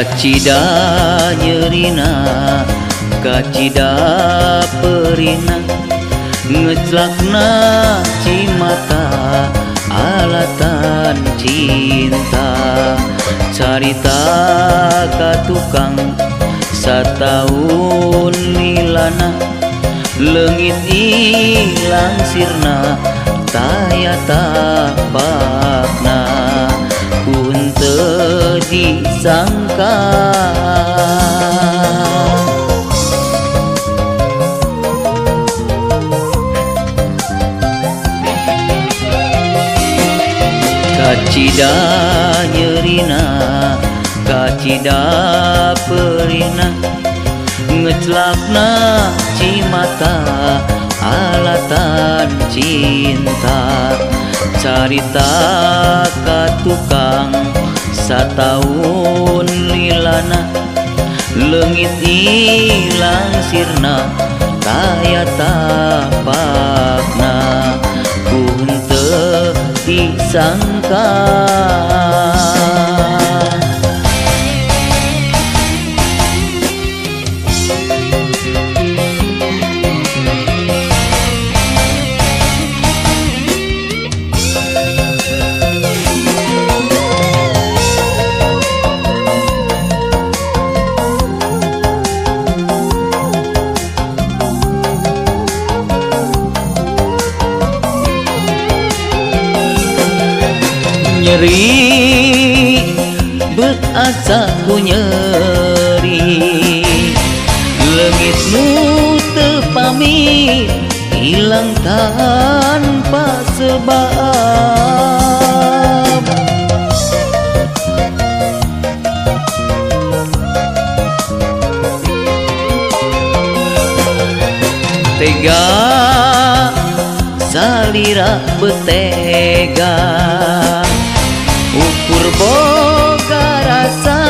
Kacida nyerina, kacida perina, ngeclakna cimata alatan cinta. Carita ka tukang sataun lilana, leungit ilang sirna tayata bakna, kun teu disangka. Kacida nyerina, kacida perina, ngeclakna cimata alatan cinta. Carita ka tukang sataun lilana, leungit ilang sirna tayata bakna, kun teu disangka. Nyeri beut asa ku nyeri, leungit nu teu pamit ilang tanpa sebab. Tega salira betega, ukur boga rasa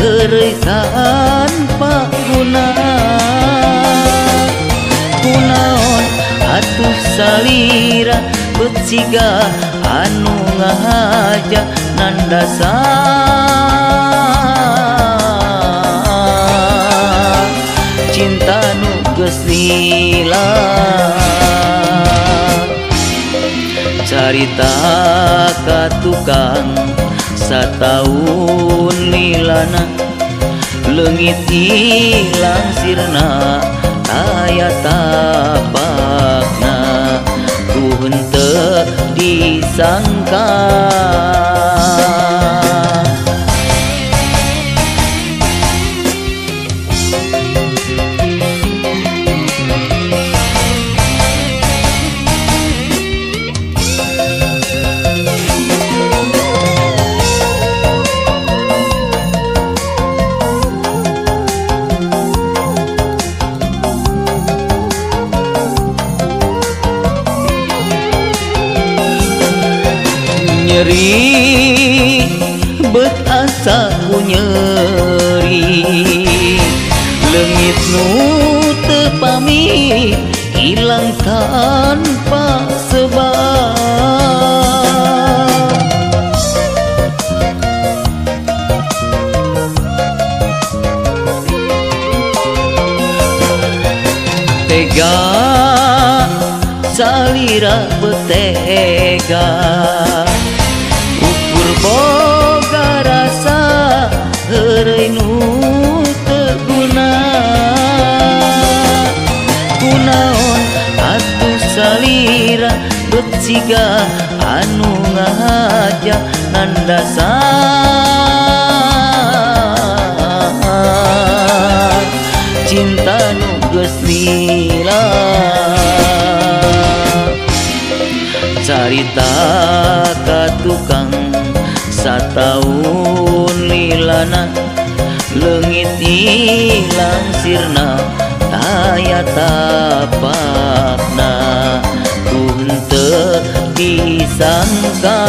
eureui tanpa guna. Kunaon atuh salira beut siga anu ngahaja nandasa. Cinta nu geus lila, carita ka tukang sataun lilana, leungit ilang sirna tayata bakna, kun teu disangka. Nyeri beut asa ku nyeri, leungit nu teu pamit ilang tanpa sebab. Tega salira betega, ukur boga rasa eureui nu teu guna. Kunaon atuh salira beut siga anu ngahaja nandasa. Cinta nu geus lila, carita ka tukang sataun lilana, leungit ilang sirna tayata bakna, kun teu disangka.